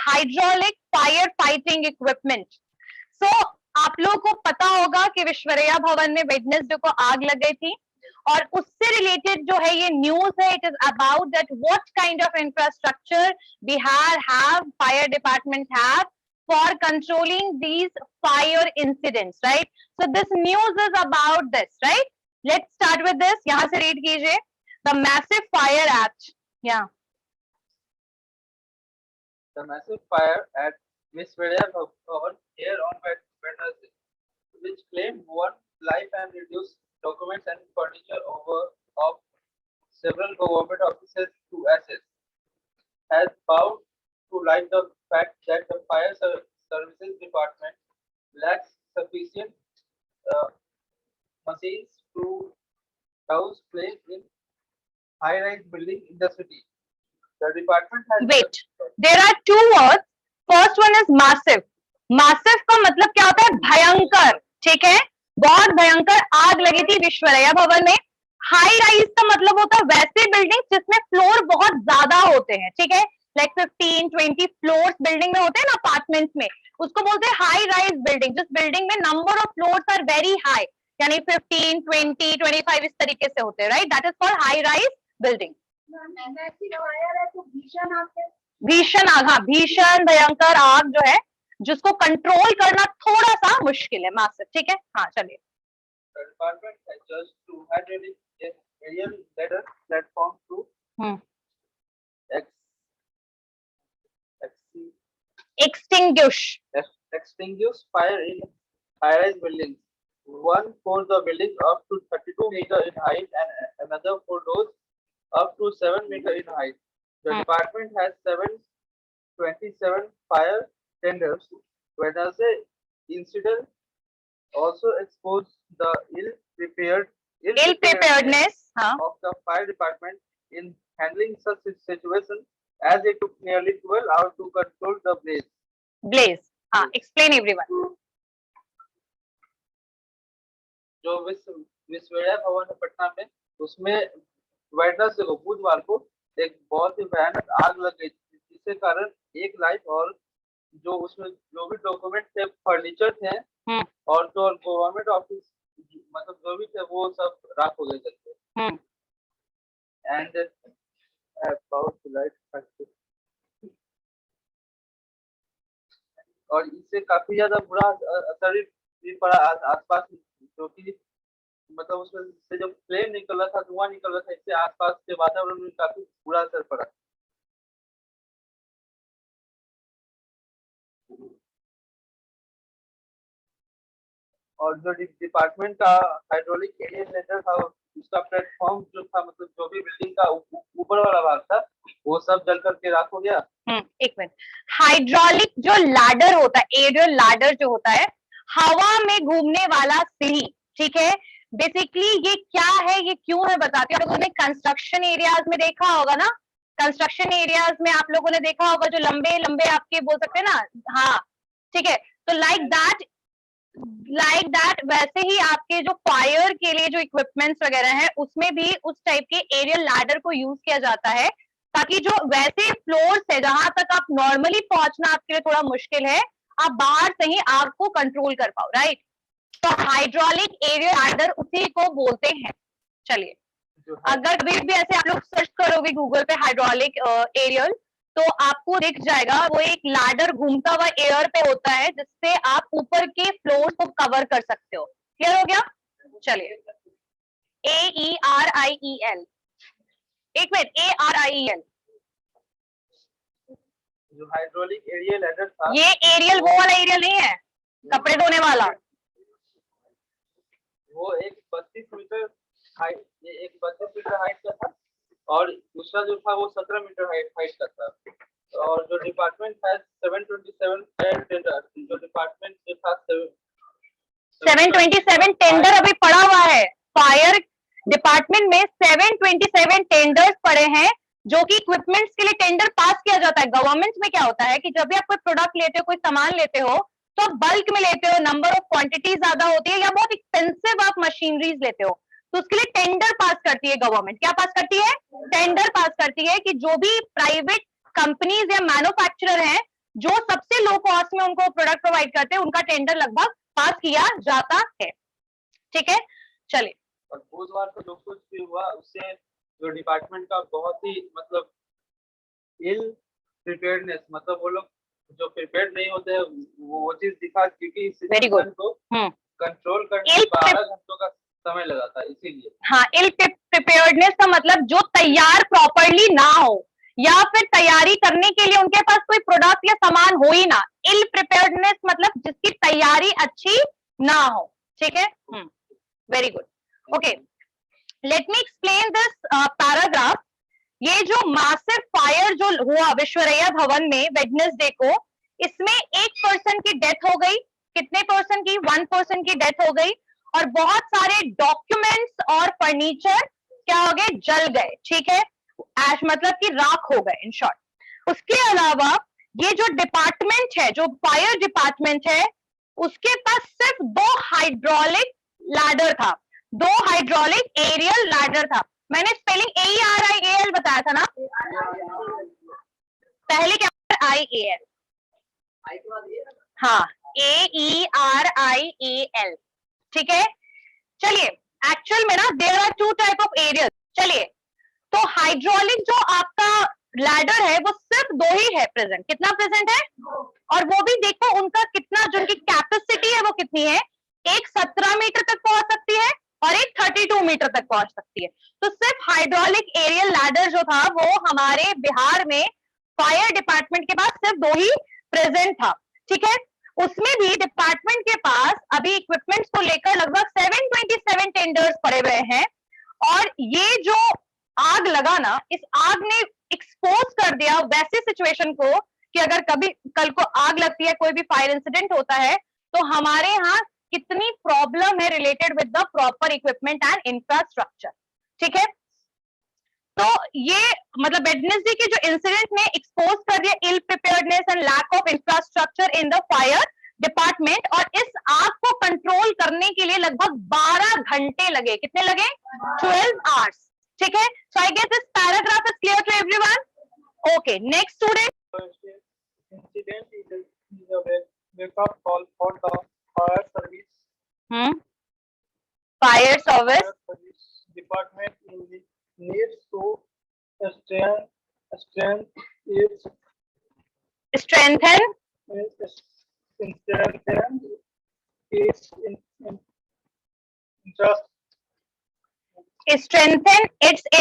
Hydraulic fire fighting equipment. So आप लोगों को पता होगा कि विश्वरैया भवन में वेडनेसडे को आग लग गई थी, और उससे रिलेटेड जो है ये न्यूज है, it is about that what kind of infrastructure Bihar have, fire department have for controlling these fire incidents, right? So this news is about this, right? Let's start with this, यहां से read कीजिए। The massive fire act, या The massive fire at Visvara Bhavan here on Wednesday, which claimed one life and reduced documents and furniture of several government offices to ashes, has brought to light the fact that the fire services department lacks sufficient machines to house flames in high-rise buildings in the city. The department has wait, there are two words. First one is massive. Massive का मतलब क्या होता है? भयंकर, ठीक है? बहुत भयंकर आग लगी थी विश्वरैया भवन में। हाई राइज का मतलब होता है वैसे बिल्डिंग जिसमें फ्लोर बहुत ज्यादा होते हैं, ठीक है? लाइक 15-20 फ्लोर्स बिल्डिंग में होते हैं ना, अपार्टमेंट्स में, उसको बोलते हैं हाई राइज बिल्डिंग। जिस बिल्डिंग में number of floors are very high, यानी 15, 20, 25 इस तरीके से होते हैं, right? That is called high rise building. भीषण आग, हाँ, भीषण भयंकर आग जो है जिसको कंट्रोल करना थोड़ा सा मुश्किल है, मासिव, ठीक है? हाँ, चलिए। The department has just to hydraulic aerial ladder platform to extinguish fire in high-rise buildings. One for the building up to 32 meters in height and another for those up to 7 meters in height. The department has 727 fire tenders. Wednesday incident also exposed the ill-preparedness of the fire department in handling such a situation, as it took nearly 12 hours to control the blaze. Explain everyone. जो विश्वरैया भवन है पटना में, उसमें Wednesday को, बुधवार को, एक बहुत ही भयानक आग लग गई, जिसके कारण एक लाइफ और जो उसमें जो भी डॉक्यूमेंट थे, फर्नीचर थे, और जो गवर्नमेंट ऑफिस मतलब जो भी थे वो सब राख हो गए थे। एंड और इससे काफी ज्यादा बुरा असर भी पड़ा आसपास, जो कि मतलब उसमें से जब फ्लेम निकल रहा था, धुआं निकल रहा था, इससे आसपास के वातावरण में काफी बुरा असर पड़ा। और जो डिपार्टमेंट का हाइड्रोलिक एरियल ladder था, उसका प्लेटफॉर्म जो था, मतलब जो भी बिल्डिंग का ऊपर वाला भाग था, वो सब जल करके राख हो गया। एक मिनट, हाइड्रोलिक जो लैडर होता है, एरियल लैडर जो होता है, हवा में घूमने वाला सीढ़ी, ठीक है? बेसिकली ये क्या है, ये क्यों है, बताती हूँ। आप लोगों ने कंस्ट्रक्शन एरियाज में देखा होगा ना, कंस्ट्रक्शन एरियाज में आप लोगों ने देखा होगा जो लंबे लंबे आपके बोल सकते हैं ना, हाँ, ठीक है? तो लाइक दैट वैसे ही आपके जो फायर के लिए जो इक्विपमेंट्स वगैरह हैं, उसमें भी उस टाइप के एरियल लैडर को यूज किया जाता है, ताकि जो वैसे फ्लोर्स है जहां तक आप नॉर्मली पहुंचना आपके लिए थोड़ा मुश्किल है, आप बाहर से ही आग को कंट्रोल कर पाओ, राइट? तो हाइड्रोलिक एरियल लैडर उसी को बोलते हैं। चलिए, अगर कभी भी ऐसे आप लोग सर्च करोगे गूगल पे हाइड्रोलिक एरियल, तो आपको दिख जाएगा वो एक लैडर घूमता हुआ एयर पे होता है, जिससे आप ऊपर के फ्लोर को कवर कर सकते हो। क्लियर हो गया? चलिए, AERIEL, एक मिनट, ARIEL, जो हाइड्रोलिक एरियल लैडर था, ये एरियल वो वाला एरियल नहीं है, कपड़े धोने वाला। वो एक 32 मीटर हाइट, ये एक 32 मीटर हाइट का था, और दूसरा जो था वो 17 मीटर हाइट का था। और जो डिपार्टमेंट है 727 फायर टेंडर, जो डिपार्टमेंट जो था 727 टेंडर अभी पड़ा हुआ है फायर डिपार्टमेंट में। 727 टेंडर्स पड़े हैं, जो कि इक्विपमेंट्स के लिए टेंडर पास किया जाता है। गवर्नमेंट में क्या होता है कि जब भी आप कोई प्रोडक्ट लेते हो, कोई सामान लेते हो, तो आप बल्क में लेते हो, नंबर ऑफ क्वांटिटी ज्यादा होती है, या बहुत एक्सपेंसिव आप मशीनरीज लेते हो, तो उसके लिए टेंडर पास करती है गवर्नमेंट। क्या पास करती है? टेंडर पास करती है कि जो भी प्राइवेट कंपनीज या मैन्युफैक्चरर हैं, जो सबसे लो कॉस्ट में उनको प्रोडक्ट प्रोवाइड करते हैं उनका टेंडर लगभग पास किया जाता है। ठीक है, चलिए। और बुधवार को जो कुछ भी हुआ उससे जो डिपार्टमेंट का बहुत ही मतलब इल प्रिपेयर्डनेस, मतलब वो लोग जो प्रिपेयर्ड नहीं होते हैं वो चीज दिखा, क्योंकि इस सिचुएशन को कंट्रोल करने में 12 घंटों का समय लगा था, इसीलिए। हाँ, इल प्रिपेयर्डनेस का मतलब जो तैयार प्रॉपरली ना हो या फिर तैयारी करने के लिए उनके पास कोई प्रोडक्ट या सामान हो ही ना। इल प्रिपेयर्डनेस मतलब जिसकी तैयारी अच्छी ना हो। ठीक है, very good, okay. Let me explain this paragraph. ये जो मासिव फायर जो हुआ विश्वरैया भवन में वेडनेसडे को, इसमें एक पर्सन की डेथ हो गई। कितने पर्सन की? 1 पर्सन की डेथ हो गई। और बहुत सारे डॉक्यूमेंट्स और फर्नीचर क्या हो गए? जल गए। ठीक है, ऐश मतलब कि राख हो गए इन शॉर्ट। उसके अलावा ये जो डिपार्टमेंट है, जो फायर डिपार्टमेंट है, उसके पास सिर्फ 2 हाइड्रोलिक लैडर था, 2 हाइड्रोलिक एरियल लैडर था। मैंने स्पेलिंग AERIAL बताया था ना, पहले क्या? IAL, हाँ, AERIAL। ठीक है, चलिए। एक्चुअल में ना there are 2 type of aerial. चलिए, तो हाइड्रोलिक जो आपका लैडर है वो सिर्फ 2 ही है प्रेजेंट। कितना प्रेजेंट है? और वो भी देखो उनका कितना, जो उनकी कैपेसिटी है वो कितनी है। एक 17 मीटर तक पहुंच सकती है और एक 32 मीटर तक पहुंच सकती है। तो सिर्फ हाइड्रोलिक एरियल लैडर जो था वो हमारे बिहार में फायर डिपार्टमेंट के पास सिर्फ 2 ही प्रेजेंट था। ठीक है, उसमें भी डिपार्टमेंट के पास अभी इक्विपमेंट्स को लेकर लगभग 727 टेंडर्स पड़े हुए हैं। और ये जो आग लगा ना, इस आग ने एक्सपोज कर दिया वैसे सिचुएशन को कि अगर कभी कल को आग लगती है, कोई भी फायर इंसिडेंट होता है, तो हमारे यहाँ कितनी प्रॉब्लम है related with the proper equipment and infrastructure. ठीक है, तो ये मतलब वेडनेसडे के जो इंसिडेंट ने एक्सपोज कर दिया ill preparedness and lack of infrastructure in the fire department. और इस आग को कंट्रोल करने के लिए लगभग 12 घंटे लगे। कितने लगे? 12 आवर्स। ठीक है, so I guess this paragraph is clear to everyone. Okay, next student. Incident is a wake-up call for the fire service. Fire service Fire service department needs to strengthen its strengthen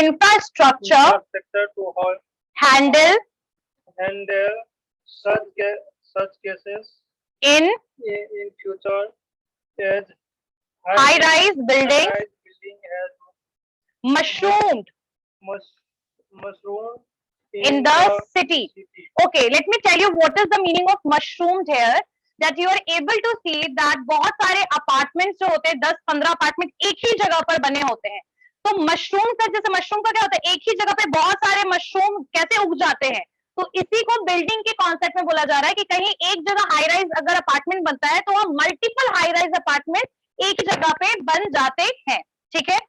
infrastructure to handle such cases in future as high rise building has mushroomed mushroom in the city. Okay, let me tell you what is the meaning of mushroomed here, that you are able to see that बहुत सारे apartments जो होते हैं, 10-15 apartment एक ही जगह पर बने होते हैं। तो मशरूम का, जैसे मशरूम का क्या होता है, एक ही जगह पे बहुत सारे मशरूम कैसे उग जाते हैं। तो इसी को बिल्डिंग के कॉन्सेप्ट में बोला जा रहा है कि कहीं एक जगह हाई राइज अगर अपार्टमेंट बनता है तो वहां मल्टीपल हाई राइज अपार्टमेंट एक जगह पे बन जाते हैं। ठीक है,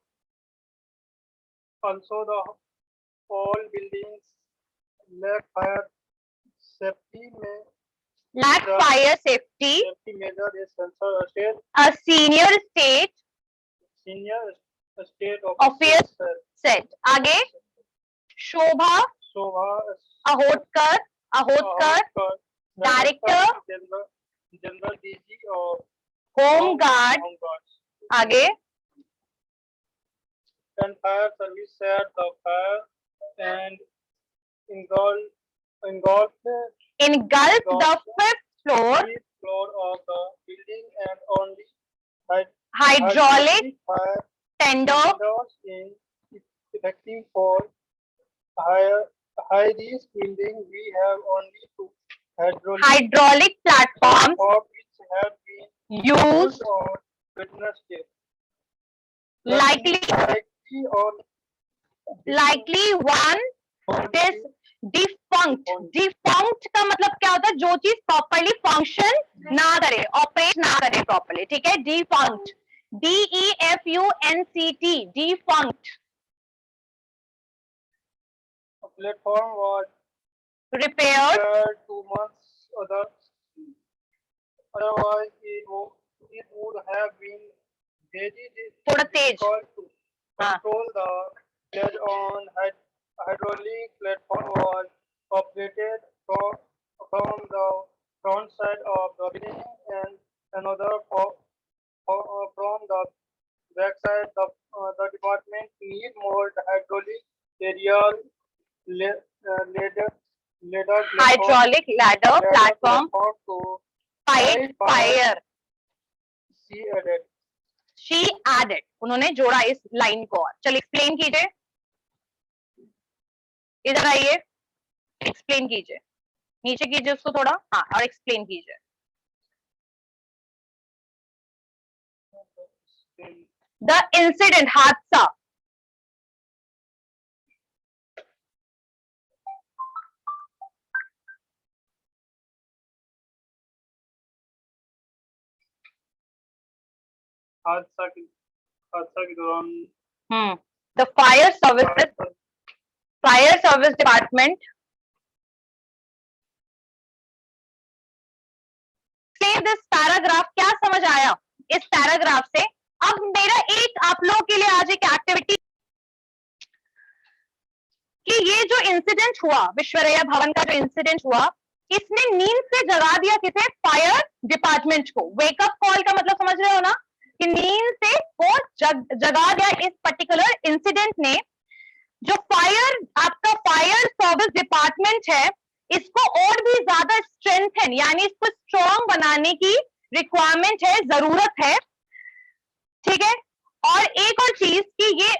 also the all buildings lack fire safety measure is a senior state officer said. आगे शोभा अहोटकर डायरेक्टर जनरल DG और होम गार्ड। आगे and fire service said the fire and engulfed the 5th floor of the building and only hydraulic fire tenders in effective for high rise building. We have only 2 hydraulic platforms which have been used on Wednesday. likely one this defunct का मतलब क्या होता है? जो चीज properly function ना करे, operate ना करे प्रॉपरली। ठीक है, defunct, DEFUNCT, defunct. A platform was repaired 2 months other, otherwise it would have been very थोड़ा तेज. difficult to हाँ. control. The ledge on hydraulic platform was operated from the front side of the building and another from the back side. The department need more hydraulic aerial ladder Hydraulic ladder platform to fight fire. She She added. added. उन्होंने जोड़ा इस line को. और चलिए explain कीजिए. इधर आइए, explain कीजिए. नीचे कीजिए उसको थोड़ा. हाँ, और एक्सप्लेन कीजिए. The incident, हादसा. हादसा के दौरान The fire service department. Explain this paragraph. क्या समझ आया इस पैराग्राफ से? अब मेरा एक आप लोगों के लिए आज एक एक्टिविटी कि ये जो इंसिडेंट हुआ, विश्वरैया भवन का जो इंसिडेंट हुआ, इसने नींद से जगा दिया किसे? फायर डिपार्टमेंट को. वेकअप कॉल का मतलब समझ रहे हो ना, कि नींद से वो जगा दिया इस पर्टिकुलर इंसिडेंट ने. जो आपका फायर सर्विस डिपार्टमेंट है, इसको और भी ज्यादा स्ट्रेंथन, यानी इसको स्ट्रॉन्ग बनाने की रिक्वायरमेंट है, जरूरत है. ठीक है. और एक और चीज कि ये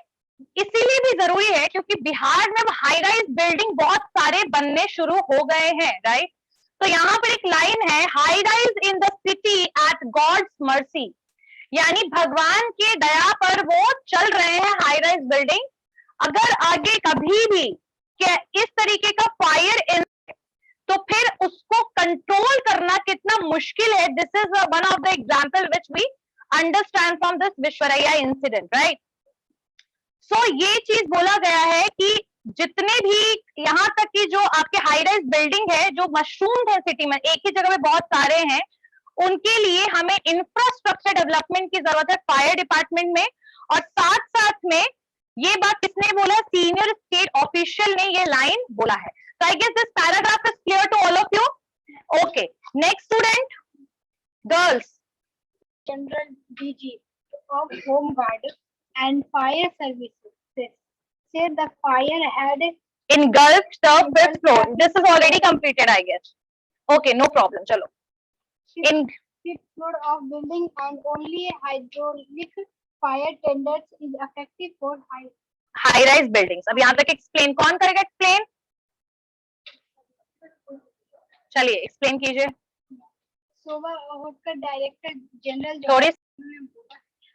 इसीलिए भी जरूरी है क्योंकि बिहार में हाई राइज बिल्डिंग बहुत सारे बनने शुरू हो गए हैं, राइट. तो यहाँ पर एक लाइन है, high rise in the city at God's mercy, यानी भगवान की दया पर वो चल रहे हैं हाई राइज बिल्डिंग. अगर आगे कभी भी इस तरीके का फायर तो फिर उसको कंट्रोल करना कितना मुश्किल है. This is one of the example which we understand from this Visvesvaraya incident, right. So ये चीज बोला गया है कि जितने भी यहाँ तक कि जो आपके हाई राइज बिल्डिंग है, जो मशरूम है सिटी में, एक ही जगह में बहुत सारे हैं, उनके लिए हमें इंफ्रास्ट्रक्चर डेवलपमेंट की जरूरत है फायर डिपार्टमेंट में. और साथ साथ में ये बात किसने बोला? सीनियर स्टेट ऑफिशियल ने ये लाइन बोला है. So I guess this paragraph is clear to all of you. Okay. Next student, girls. General DG of Home Guard and Fire Services said the fire had engulfed the fifth floor. This is already completed, I guess. Okay, no problem. Chalo. In fifth floor of building and only hydraulic fire tenders is effective for high rise buildings. अब यहाँ तक explain कौन करेगा? explain चलिए explain कीजिए. शोभा होटकर director general. थोड़ी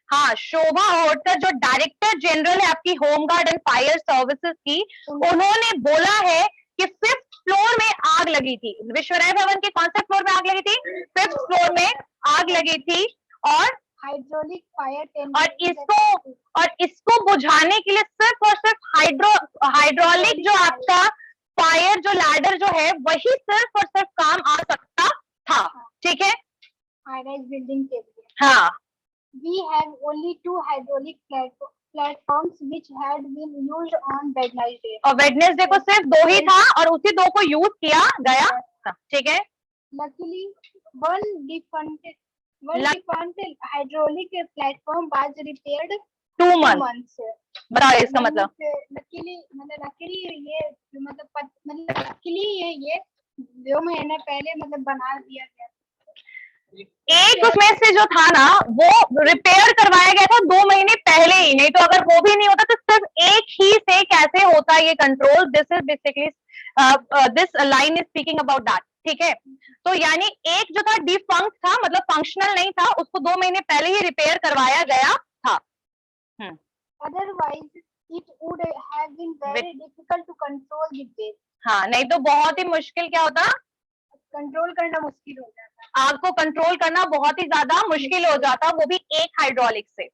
हाँ, शोभा होटकर जो डायरेक्टर जनरल है आपकी home guard and fire services की, उन्होंने बोला है कि फिफ्थ फ्लोर में आग लगी थी. विश्वरैया भवन के कौन से फ्लोर में आग लगी थी? फिफ्थ फ्लोर में आग लगी थी. और हाइड्रोलिक फायर और इसको बुझाने के लिए सिर्फ और सिर्फ हाइड्रोलिक जो आपका फायर जो लैडर जो है वही सिर्फ और सिर्फ काम आ सकता था. ठीक है. हाई राइज बिल्डिंग के लिए. हाँ. We have only 2 hydraulic platforms which had been used on Wednesday. और वेडनेसडे को सिर्फ 2 ही था और उसी 2 को यूज किया गया. ठीक है. Luckily, one defunct hydraulic platform was repaired 2 months. बताओ इसका मतलब. लकीली ये 2 महीने पहले मतलब बना दिया गया. एक उसमें से जो था ना वो रिपेयर करवाया गया था 2 महीने पहले ही. नहीं तो अगर वो भी नहीं होता तो सिर्फ एक ही से कैसे होता ये control. This is basically this line is speaking about that. ठीक है. तो यानी एक जो था डिफंक्ट था, मतलब फंक्शनल नहीं था, उसको 2 महीने पहले ही रिपेयर करवाया गया था. Otherwise, it would have been very difficult to control the blaze. हाँ, नहीं तो बहुत ही मुश्किल क्या होता? कंट्रोल करना मुश्किल हो जाता. आग को कंट्रोल करना बहुत ही ज्यादा मुश्किल हो जाता, वो भी एक हाइड्रोलिक से.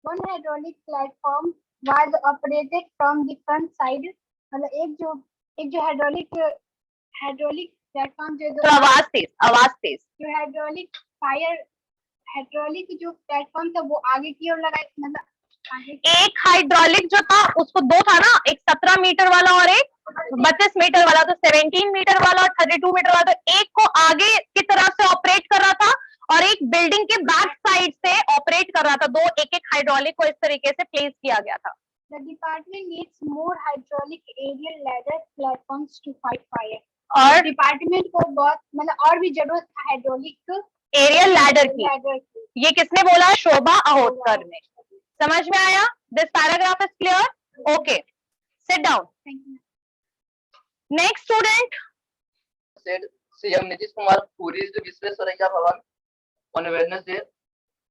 One hydraulic platform was operated from the front side. मतलब एक जो हाइड्रोलिक प्लेटफॉर्म जो तो आवाज तेज। जो हाइड्रोलिक जो प्लेटफॉर्म था वो आगे की ओर लगाए, मतलब आगे एक हाइड्रोलिक जो था उसको दो था ना, एक 17 मीटर वाला और एक 32 मीटर वाला, तो 17 मीटर वाला और 32 मीटर वाला, तो एक को आगे की तरफ से ऑपरेट कर रहा था और एक बिल्डिंग के बैक साइड से ऑपरेट कर रहा था। दो एक एक हाइड्रोलिक को इस तरीके से प्लेस किया गया था। The department needs more hydraulic aerial ladder platforms to fight fire. और डिपार्टमेंट को बहुत मतलब और भी जरूरत है हाइड्रोलिक एरियल लैडर की। की। ये किसने बोला? शोभा अहोतकर ने। समझ में आया? This paragraph is clear? Okay, sit down. Next student. Said CM Nitish Kumar who reached Visvesvaraya Bhavan on Wednesday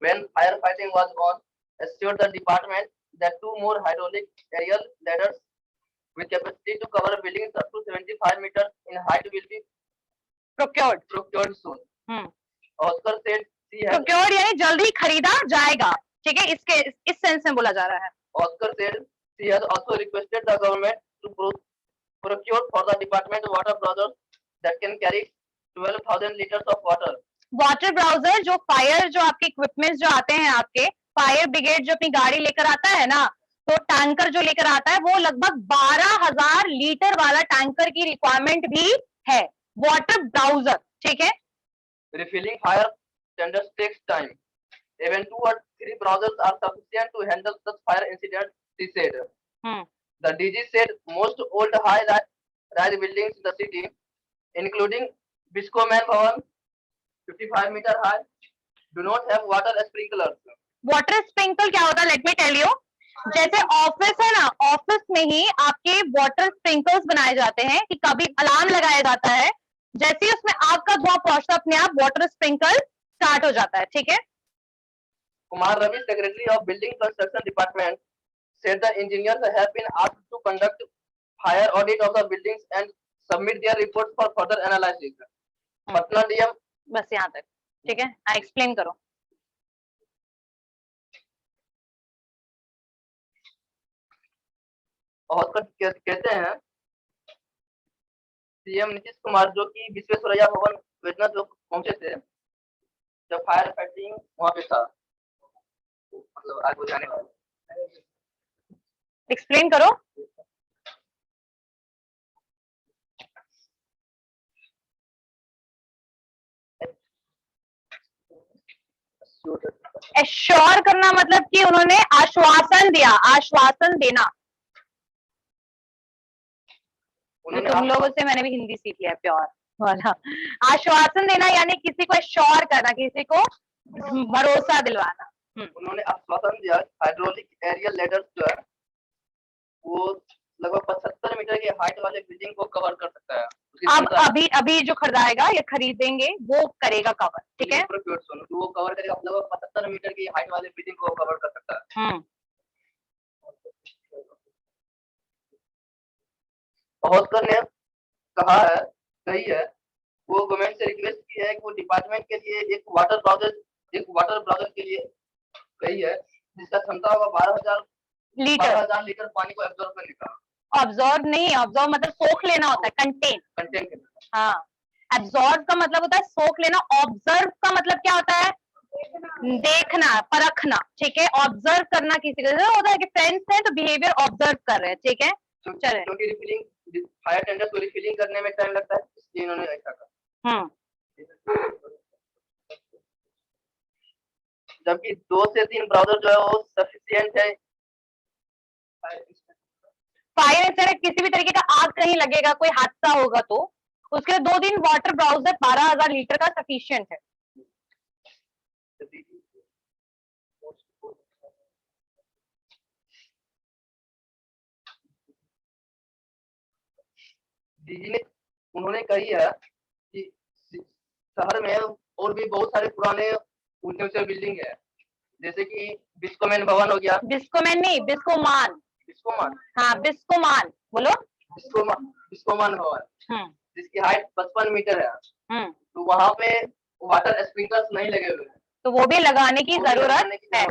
when firefighting was on, assured the department that two more hydraulic aerial ladders with capacity to cover buildings up to 75 meters in height will be procured soon. Oscar said she has procured यानी जल्दी खरीदा जाएगा, ठीक है, इसके इस sense में बोला जा रहा है। Oscar said she has also requested the government to procure for the department water browsers that can carry 12,000 liters of water. Water browser जो फायर, जो आपके इक्विपमेंट्स जो आते हैं, आपके फायर ब्रिगेड जो अपनी गाड़ी लेकर आता है ना, तो टैंकर जो लेकर आता है वो लगभग 12,000 लीटर वाला टैंकर की रिक्वायरमेंट भी है, वाटर ब्राउजर, ठीक है। Refilling fire tenders takes time. Even 2 or 3 browsers are sufficient to handle such fire incidents, she said. The DG said most old high-rise buildings in the city, including Bisco Man Bhavan, 55 meter high, do not have water sprinklers. Water sprinkle क्या होता है? Let me tell you. जैसे office है ना, office में ही आपके water sprinkles बनाए जाते हैं कि कभी अलार्म लगाया जाता है, जैसे ही उसमें आग का धुआं पहुंचता अपने आप वाटर स्प्रिंकल स्टार्ट हो जाता है, ठीक है। Kumar Ravi, Secretary of Building Construction Department, said the engineers have been asked to conduct fire audit of the buildings and submit their reports for further analysis. Patna DM, बस यहाँ तक, ठीक है। एक्सप्लेन करो। कहते हैं सीएम नीतीश कुमार जो कि विश्वेश्वरैया भवन योजना जो पहुंचे थे जब फायर फाइटिंग वहां पे था, मतलब आग बुझाने वाला। एक्सप्लेन करो। एश्योर करना मतलब कि उन्होंने आश्वासन दिया, आश्वासन देना। तुम लोगों से मैंने भी हिंदी सीख लिया प्योर वाला। आश्वासन देना यानी किसी को एश्योर करना, किसी को भरोसा दिलवाना। उन्होंने आश्वासन दिया हाइड्रोलिक एरियल लैडर्स जो है वो लगभग 75 मीटर की हाइट वाले बिल्डिंग को कवर कर सकता है। अब अभी जो खरीदाएगा या खरीदेंगे वो करेगा कवर, ठीक है। वो कवर करेगा, लगभग 75 मीटर की हाइट वाले बिल्डिंग को कवर कर सकता है। ऑस्कर ने कहा है, कही है, वो गवर्नमेंट से रिक्वेस्ट की है कि वो डिपार्टमेंट के लिए एक वाटर ब्राउजर के लिए कही है जिसका क्षमता होगा 12,000 लीटर पानी को एब्जॉर्ब करने का। ऑब्जॉर्व नहीं, ऑब्जॉर्व मतलब सोख लेना होता है, कंटेन। हाँ, एब्जॉर्ब का मतलब होता है सोख लेना, ऑब्जर्व का मतलब क्या होता है? देखना, परखना, ठीक है। ऑब्जर्व करना किसी का होता है कि फ्रेंड्स हैं तो बिहेवियर ऑब्जर्व कर रहे हैं, ठीक है। चले, क्योंकि रिफिलिंग फायर टेंडर को रिफिलिंग करने में टाइम लगता है, इसलिए इन्होंने ऐसा कहा। जबकि 2 से 3 ब्राउजर जो है वो सफिशिएंट है। फायर इंसिडेंट किसी भी तरीके का आग कहीं लगेगा, कोई हादसा होगा तो उसके 2 दिन वाटर ब्राउजर 12,000 लीटर का सफिशिएंट है। डीजी ने उन्होंने कही है कि शहर में और भी बहुत सारे पुराने ऊंचे बिल्डिंग है, जैसे कि बिस्कोमैन भवन हो गया। बिस्कोमैन नहीं, बिस्कोमान। हाँ, बिस्कोमान बोलो। बिस्कोमान भवन जिसकी हाइट 55 मीटर है, तो वहां पे वाटर स्प्रिंकलर्स नहीं लगे हुए हैं, तो वो भी लगाने की जरूरत है।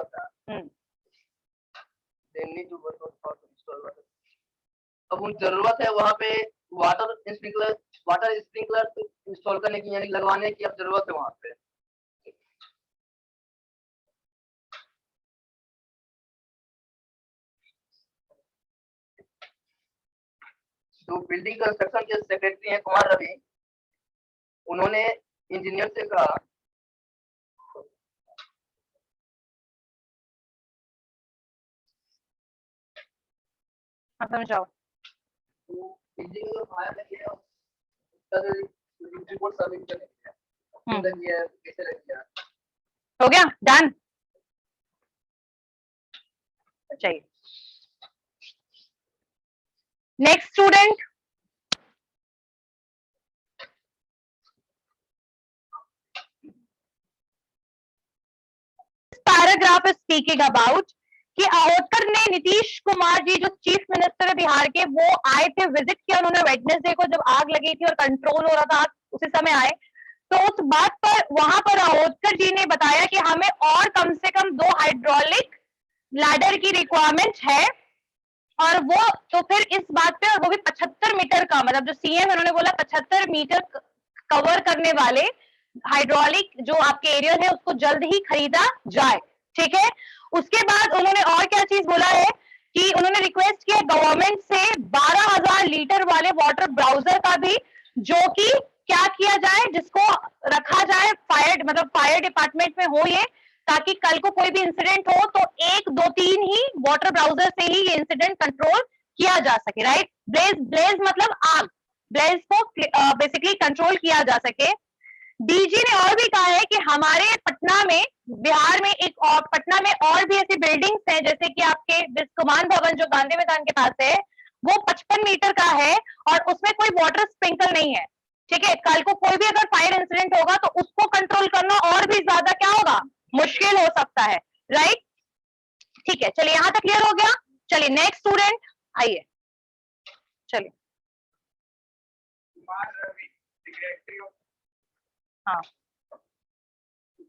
अब उन जरूरत है वहां पे वाटर स्प्रिंकलर इंस्टॉल करने की यानी लगवाने की अब जरूरत है वहां पे। जो बिल्डिंग कंस्ट्रक्शन के सेक्रेटरी हैं कुमार रवि, उन्होंने इंजीनियर से कहा समझाओ। रिपोर्ट सबमिट करने हो गया, डन। चाहिए next student. Paragraph is speaking about कि आहोटकर ने नीतीश कुमार जी जो चीफ मिनिस्टर है बिहार के, वो आए थे, विजिट किया उन्होंने वेडनेसडे को जब आग लगी थी और कंट्रोल हो रहा था, उसी समय आए। तो उस बात पर वहां पर आहोटकर जी ने बताया कि हमें और कम से कम 2 हाइड्रोलिक लैडर की रिक्वायरमेंट है, और वो तो फिर इस बात पे, और वो भी 75 मीटर का, मतलब जो सीएम उन्होंने बोला 75 मीटर कवर करने वाले हाइड्रोलिक जो आपके एरिया है उसको जल्द ही खरीदा जाए, ठीक है। उसके बाद उन्होंने और क्या चीज बोला है कि उन्होंने रिक्वेस्ट किया गवर्नमेंट से 12,000 लीटर वाले वाटर ब्राउजर का भी, जो कि क्या किया जाए, जिसको रखा जाए फायर डिपार्टमेंट में हो ये, ताकि कल को कोई भी इंसिडेंट हो तो 1, 2, 3 ही वाटर ब्राउजर से ही ये इंसिडेंट कंट्रोल किया जा सके, राइट। ब्लेज मतलब आग, ब्लेज को बेसिकली कंट्रोल किया जा सके। डीजी ने और भी कहा है कि हमारे पटना में, बिहार में एक और पटना में और भी ऐसी बिल्डिंग्स हैं, जैसे कि आपके बिस्कुमान भवन जो गांधी मैदान के पास है, वो 55 मीटर का है और उसमें कोई वाटर स्प्रिंकल नहीं है, ठीक है। कल को कोई भी अगर फायर इंसिडेंट होगा तो उसको कंट्रोल करना और भी ज्यादा क्या होगा, मुश्किल हो सकता है, राइट। ठीक है, चलिए यहां तक क्लियर हो गया। चलिए नेक्स्ट स्टूडेंट आइए, चलिए। हाँ,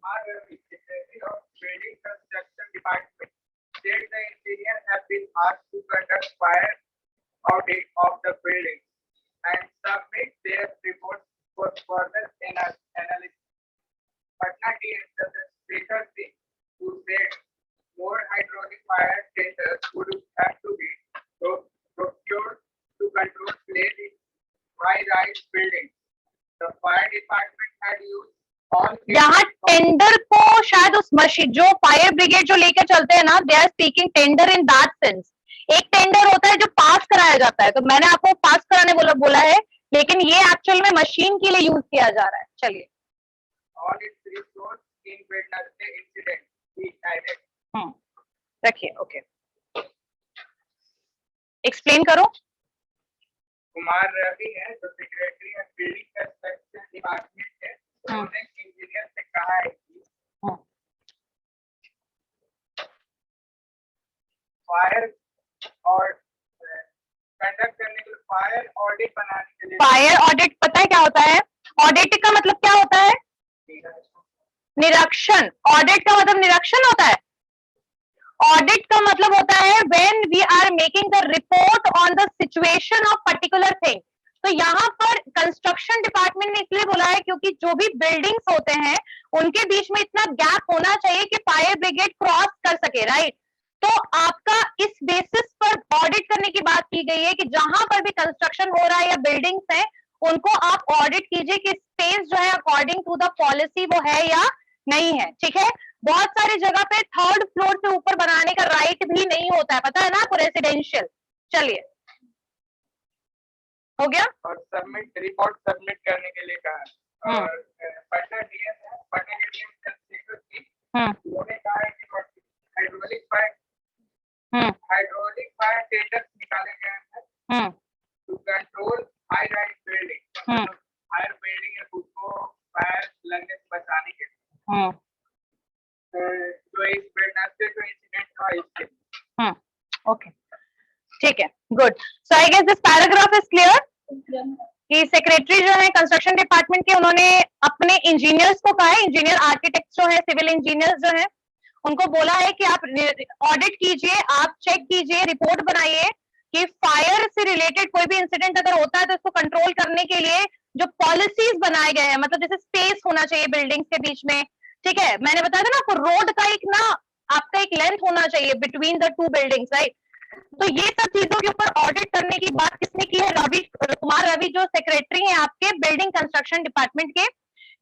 Secretary of Building Construction Department said the engineer have been asked to conduct fire audit of the building and submit their reports for further analysis. Patna DSS Secretary who said more hydraulic fire tenders would have to be procured to control flames in high-rise buildings. The fire department had used यहाँ tender को शायद उस machine जो fire brigade जो लेकर चलते हैं ना, they are speaking tender in that sense. एक टेंडर होता है जो पास कराया जाता है, तो मैंने आपको पास कराने बोला है, लेकिन ये एक्चुअल में मशीन के लिए यूज किया जा रहा है। चलिए रखिए, ओके, एक्सप्लेन करो। कुमार रवि है जो secretary of building construction department है, उन्होंने इंजीनियर से कहा है कि फायर और कंडक्ट करने के लिए फायर ऑडिट बनाने के लिए। फायर ऑडिट पता है क्या होता है? ऑडिट का मतलब क्या होता है? निरीक्षण। ऑडिट का मतलब निरीक्षण होता है। ऑडिट का मतलब होता है when we are making the report on the situation of particular thing. तो यहाँ पर कंस्ट्रक्शन डिपार्टमेंट ने इसलिए बोला है क्योंकि जो भी बिल्डिंग्स होते हैं उनके बीच में इतना गैप होना चाहिए कि फायर ब्रिगेड क्रॉस कर सके, राइट। तो आपका इस बेसिस पर ऑडिट करने की बात की गई है कि जहां पर भी कंस्ट्रक्शन हो रहा है या बिल्डिंग्स है, उनको आप ऑडिट कीजिए कि स्पेस जो है अकॉर्डिंग टू द पॉलिसी वो है या नहीं है, ठीक है। बहुत सारी जगह पे 3rd फ्लोर से ऊपर बनाने का राइट भी नहीं होता है, पता है ना आपको, रेसिडेंशियल। चलिए हो गया। और रिपोर्ट सबमिट करने के लिए कहा। और पटना डीएम पटना के डीएम सेक्रेटरी उन्होंने कहा है कि हाइड्रोलिक फायर टेंडर्स निकाले गए हैं to control high rise building, higher building है उसको फायर लगने से बचाने के लिए। तो इस वेडनेसडे जो इंसिडेंट हुआ इसके। ओके, ठीक है, good. So I guess this paragraph is clear कि सेक्रेटरी जो है कंस्ट्रक्शन डिपार्टमेंट के, उन्होंने अपने इंजीनियर्स को कहा है, इंजीनियर आर्किटेक्ट जो है, सिविल इंजीनियर्स जो है, उनको बोला है कि आप ऑडिट कीजिए, आप चेक कीजिए, रिपोर्ट बनाइए कि फायर से रिलेटेड कोई भी इंसिडेंट अगर होता है तो इसको कंट्रोल करने के लिए जो पॉलिसीज बनाए गए हैं, मतलब जैसे स्पेस होना चाहिए बिल्डिंग्स के बीच में, ठीक है, मैंने बताया था ना आपको रोड का एक ना आपका एक लेंथ होना चाहिए between the two buildings, right. तो ये सब चीजों के ऊपर ऑडिट करने की बात किसने की है? रवि कुमार रवि जो सेक्रेटरी हैं आपके बिल्डिंग कंस्ट्रक्शन डिपार्टमेंट के।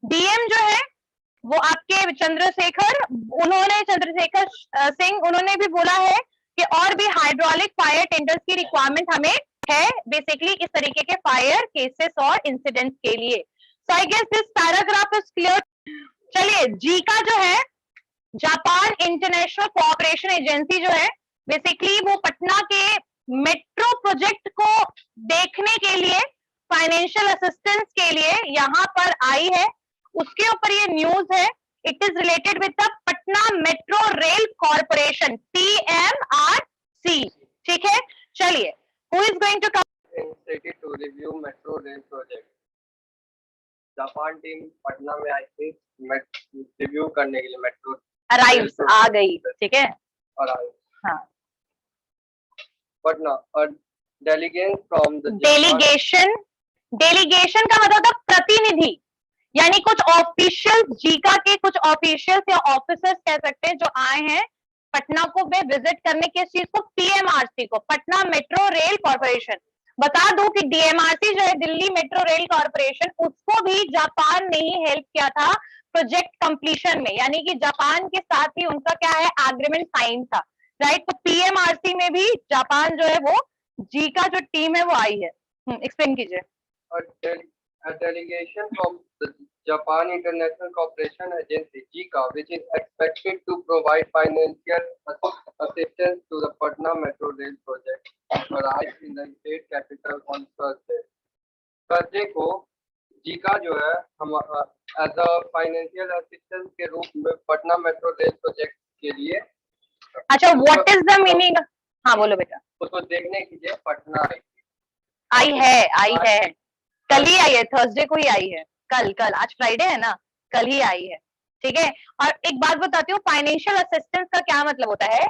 डीएम जो है वो आपके चंद्रशेखर सिंह, उन्होंने भी बोला है कि और भी हाइड्रोलिक फायर टेंडर्स की रिक्वायरमेंट हमें है बेसिकली इस तरीके के फायर केसेस और इंसिडेंट्स के लिए। So I guess this paragraph is clear. चलिए, जीका जो है जापान इंटरनेशनल कोऑपरेशन एजेंसी जो है बेसिकली वो पटना के मेट्रो प्रोजेक्ट को देखने के लिए फाइनेंशियल असिस्टेंस के लिए यहाँ पर आई है, उसके ऊपर ये न्यूज है। It is related with the Patna metro rail corporation PMRC, ठीक है। चलिए, who is going to come Initiative to review metro rail project. Japan team Patna में आई थी रिव्यू करने के लिए मेट्रो अराइव्स आ गई, ठीक है। और आई हाँ, पटना और डेलीगेट फ्रॉम द डेलीगेशन का मतलब होता है प्रतिनिधि, यानी कुछ ऑफिशियल जीका के कुछ ऑफिशियल्स या ऑफिसर्स कह सकते हैं जो आए हैं पटना को वे विजिट करने की चीज को, PMRC को, पटना मेट्रो रेल कॉर्पोरेशन। बता दूं कि DMRC जो है दिल्ली मेट्रो रेल कॉर्पोरेशन, उसको भी जापान ने ही हेल्प किया था प्रोजेक्ट कंप्लीशन में, यानी कि जापान के साथ ही उनका क्या है एग्रीमेंट साइन था, राइट। तो PMRC में भी जापान जो है वो जीका जो टीम है वो आई है। एक्सप्लेन कीजिए। a delegation from the Japan International Cooperation Agency (JICA), which is expected to provide financial assistance to the Patna Metro Rail project, arrived in the state capital on Thursday. Thursday को JICA जो है हम as a financial assistance के रूप में Patna metro rail project के लिए। अच्छा, व्हाट इज द मीनिंग? हाँ बोलो बेटा। उसको देखने के लिए पटना आई आई है कल ही आई है, थर्सडे को ही आई है, कल आज फ्राइडे है ना, कल ही आई है, ठीक है। और एक बात बताती हूँ, फाइनेंशियल असिस्टेंस का क्या मतलब होता है?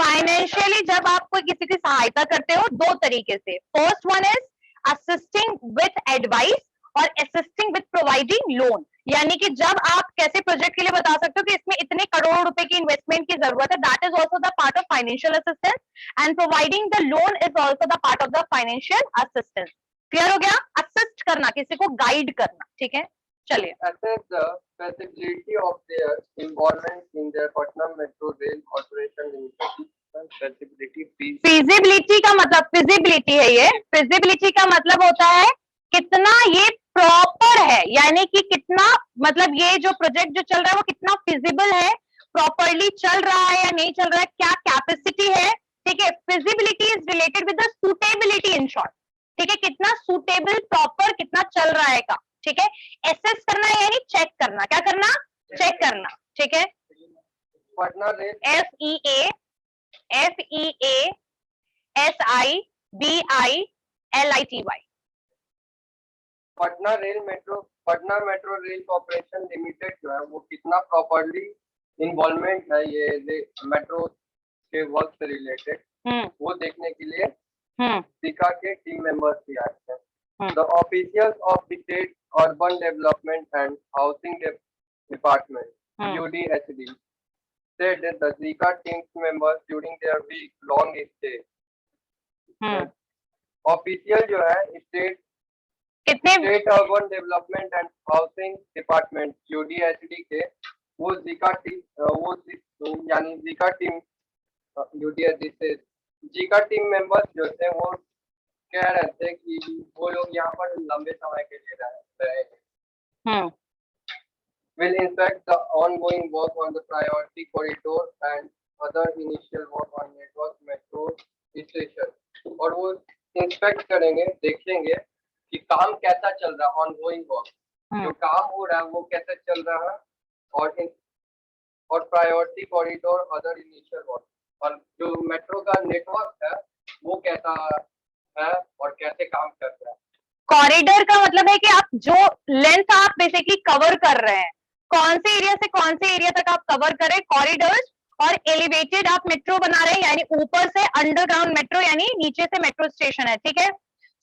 फाइनेंशियली जब आप कोई किसी की सहायता करते हो दो तरीके से, first one is assisting with advice और असिस्टिंग विथ प्रोवाइडिंग लोन, यानी कि जब आप कैसे प्रोजेक्ट के लिए बता सकते हो कि इसमें इतने करोड़ रुपए की इन्वेस्टमेंट की जरूरत है, that is also the part of financial assistance, and providing the loan is also the part of the financial assistance. Clear हो गया? असिस्ट करना, किसी को गाइड करना, ठीक है। चलिए, assess the feasibility of their involvement in the Patna Metro Rail Corporation Limited. Feasibility का मतलब, फिजिबिलिटी है ये, फिजिबिलिटी का मतलब होता है कितना ये प्रॉपर है, यानी कि कितना मतलब ये जो प्रोजेक्ट जो चल रहा है वो कितना फिजिबल है, प्रॉपरली चल रहा है या नहीं चल रहा है, क्या कैपेसिटी है, ठीक है। Feasibility is related with the suitability in short, ठीक है, कितना सुटेबल प्रॉपर कितना चल रहा है का, ठीक है। एसेस करना है यानी चेक करना, क्या करना? चेक करना, ठीक है। Patna rail FEASIBILITY Patna metro rail corporation limited जो है वो कितना प्रॉपरली इन्वॉल्वमेंट है ये मेट्रो के वर्क से रिलेटेड, वो देखने के लिए जीका के टीम मेंबर्स भी आए थे। The officials of the state urban development and housing department UDHD said that the Zika team members during their week-long stay. Official जो है state urban development and housing department UDHD के वो Zika team यानी Zika team UDHD से Zika team members जो थे वो कह रहे थे कि वो लोग यहाँ पर लंबे समय के लिए रहेंगे। Will inspect the ongoing work on the priority corridor and other initial work on network metro station, और वो इंस्पेक्ट करेंगे, देखेंगे कि काम कैसा चल रहा है, ऑनगोइंग वर्क जो काम हो रहा है वो कैसे चल रहा है, और priority corridor other initial work, और जो मेट्रो का नेटवर्क है वो कैसा है और कैसे काम कर रहा है। कॉरिडोर का मतलब है कि आप जो लेंथ आप बेसिकली कवर कर रहे हैं, कौन से एरिया से कौन से एरिया तक आप कवर करें, कॉरिडोर्स, और एलिवेटेड आप मेट्रो बना रहे हैं, यानी ऊपर से अंडरग्राउंड मेट्रो, यानी नीचे से मेट्रो स्टेशन है, ठीक है।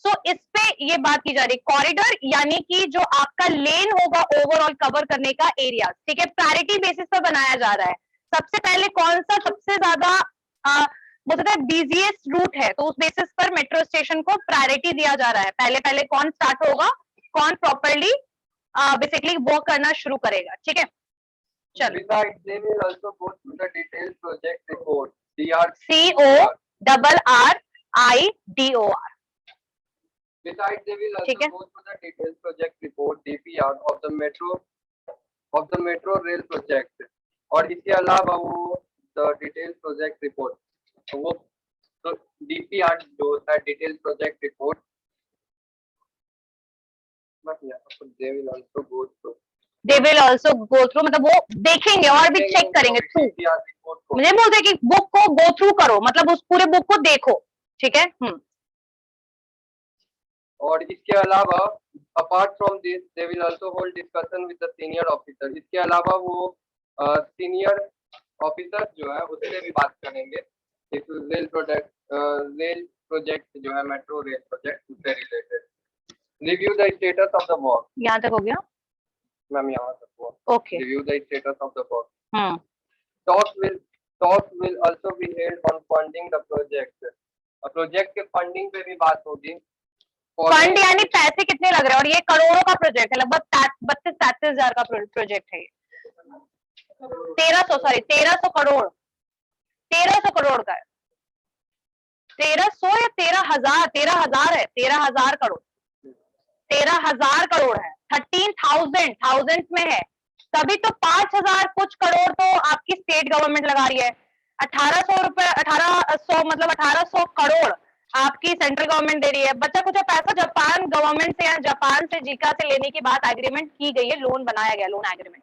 सो इस पे ये बात की जा रही है। कॉरिडोर यानी कि जो आपका लेन होगा ओवरऑल कवर करने का एरिया, ठीक है, प्रायोरिटी बेसिस पर बनाया जा रहा है। सबसे पहले कौन सा सबसे ज्यादा बोल सकते हैं बिजिएस्ट रूट है, तो उस बेसिस पर मेट्रो स्टेशन को प्रायोरिटी दिया जा रहा है। पहले पहले कौन स्टार्ट होगा, कौन प्रॉपरली बेसिकली वर्क करना शुरू करेगा, ठीक है। चलो, Besides, they will also go through the detailed project report, DR. CORRIDOR. Besides, they will also ठीक है। go through the detailed project report, DPR, of the metro rail project. और इसके अलावा वो the detailed project report, तो वो तो DPR जो होता है detailed project report, but yeah, so they will also go through. They will also go through, मतलब वो देखेंगे और भी चेक करेंगे थ्रू। DPR report को मुझे बोलते हैं कि बुक को गो थ्रू करो, मतलब उस पूरे बुक को देखो, ठीक है। और इसके अलावा apart from this they will also hold discussion with the senior officer. इसके अलावा वो सीनियर ऑफिसर जो है उससे भी बात करेंगे इस रेल प्रोजेक्ट जो है मेट्रो रेल प्रोजेक्ट उससे related. Review the status of the work. यहाँ तक हो गया मैम, यहाँ तक okay. Review the status of the work. Talk will also be held on funding the project. Project के फंडिंग पे भी बात होगी। फंड यानी पैसे कितने लग रहे हैं, और ये करोड़ों का प्रोजेक्ट है, लगभग 32-33 हजार का प्रोजेक्ट है ये। 1300 करोड़, 1300 करोड़ का है। 1300 या 13,000, 13,000 है, 13,000 करोड़, 13,000 करोड़ है। 13,000 थाउजेंड में है, तभी तो 5,000 कुछ करोड़ तो आपकी स्टेट गवर्नमेंट लगा रही है। 1,800 रुपए, 1,800 मतलब 1,800 करोड़ आपकी सेंट्रल गवर्नमेंट दे रही है। बचा कुछ पैसा जापान गवर्नमेंट से या जापान से जीका से लेने की बात एग्रीमेंट की गई है, लोन बनाया गया, loan agreement.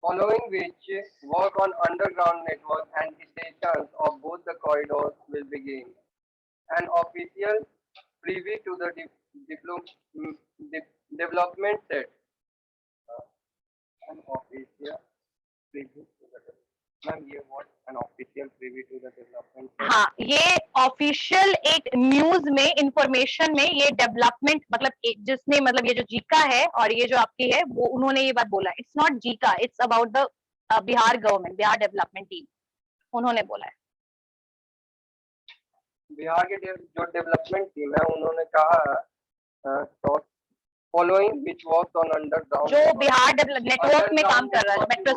Following which work on underground network and stations of both the corridors will begin. An official preview to the development set. An official preview to the Ma'am, ये what an official preview to the development set? हाँ, ये official एक news में information में ये development मतलब जिसने मतलब ये जो जीका है और ये जो आपकी है वो उन्होंने ये बात बोला। It's not Zika, it's about the Bihar government, Bihar development team, उन्होंने बोला है। बिहार के जो डेवलपमेंट टीम है उन्होंने कहा following which work on underground, जो बिहार नेटवर्क में काम कर रहा है, मेट्रो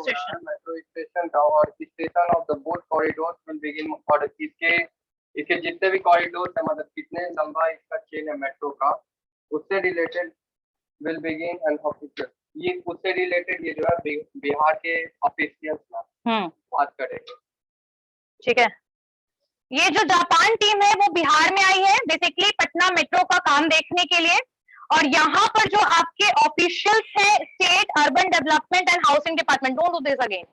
स्टेशन का और station of the both corridors will begin. और इसके जितने भी कॉरिडोर्स है मतलब कितने लंबा इसका चेन है मेट्रो का, उससे related will begin an official. ये उससे रिलेटेड ये जो है बिहार के ऑफिशियल्स बात करेंगे, ठीक है। ये जो जापान टीम है वो बिहार में आई है बेसिकली पटना मेट्रो का काम देखने के लिए, और यहाँ पर जो आपके ऑफिशियल्स है state urban development and housing department, don't do this again.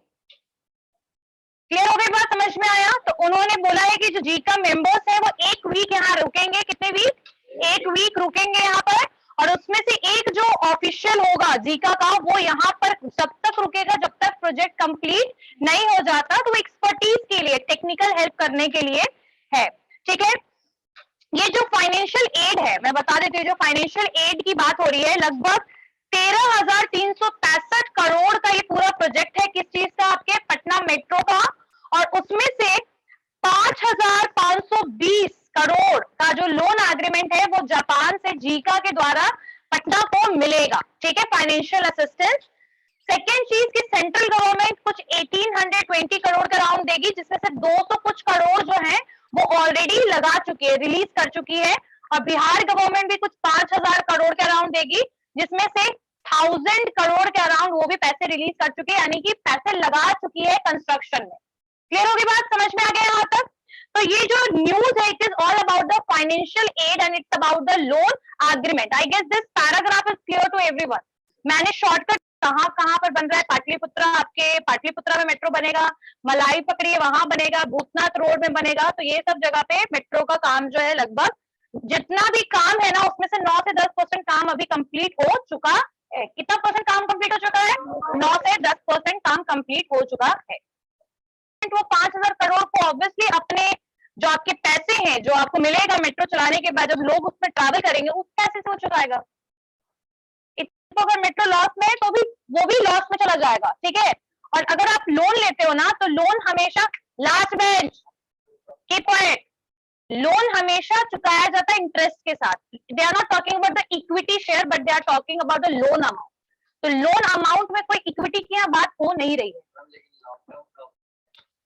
Clear हो गई बात, समझ में आया? तो उन्होंने बोला है कि जो जीका मेंबर्स है वो 1 वीक यहाँ रुकेंगे। कितने वीक? 1 वीक रुकेंगे यहाँ पर, और उसमें से एक जो ऑफिशियल होगा जीका का वो यहाँ पर जब तक रुकेगा जब तक प्रोजेक्ट कंप्लीट नहीं हो जाता, तो एक्सपर्टीज के लिए, टेक्निकल हेल्प करने के लिए है, ठीक है। ये जो फाइनेंशियल एड है, मैं बता देती हूँ, जो फाइनेंशियल एड की बात हो रही है लगभग 13,365 करोड़ का ये पूरा प्रोजेक्ट है। किस चीज का? आपके पटना मेट्रो का, और उसमें से 5,520 करोड़ का जो लोन एग्रीमेंट है वो जापान से जीका के द्वारा पटना को मिलेगा, ठीक है, फाइनेंशियल असिस्टेंस। सेकेंड चीज की सेंट्रल गवर्नमेंट कुछ 1820 करोड़ का राउंड देगी, जिसमें से 200 कुछ करोड़ जो है वो ऑलरेडी लगा चुकी है, रिलीज कर चुकी है, और बिहार गवर्नमेंट भी कुछ 5,000 करोड़ का राउंड देगी, जिसमें से 1,000 करोड़ के अराउंड वो भी पैसे रिलीज कर चुके हैं, यानी कि पैसे लगा चुकी है कंस्ट्रक्शन में। क्लियर होगी बात, समझ में आ गया यहाँ तक? तो ये जो न्यूज है it is all about the financial aid and it's about the loan agreement. I guess this paragraph is clear to everyone. मैंने शॉर्टकट कहाँ कहाँ पर बन रहा है, पाटलिपुत्रा, आपके पाटलिपुत्रा में मेट्रो बनेगा, मलाई पकड़िए वहां बनेगा, भूतनाथ रोड में बनेगा, तो ये सब जगह पे मेट्रो का काम जो है लगभग जितना भी काम है ना उसमें से 9 से 10% काम अभी कंप्लीट हो चुका है। कितना परसेंट काम कंप्लीट हो चुका है? 9 से 10% काम कंप्लीट कंप्लीट हो चुका है। वो 5,000 करोड़ को ऑब्वियसली अपने जो आपके पैसे हैं जो आपको मिलेगा मेट्रो चलाने के बाद जब लोग उसमें ट्रैवल करेंगे उस पैसे से वो चुकाएगा। तो अगर मेट्रो लॉस में है तो भी वो भी लॉस में चला जाएगा, ठीक है। और अगर आप लोन लेते हो ना तो लोन हमेशा लास्ट बेंच की पॉइंट, लोन हमेशा चुकाया जाता है इंटरेस्ट के साथ। They are not talking about the equity share but they are talking about the loan amount. तो लोन अमाउंट में कोई इक्विटी की यहाँ बात हो नहीं रही है।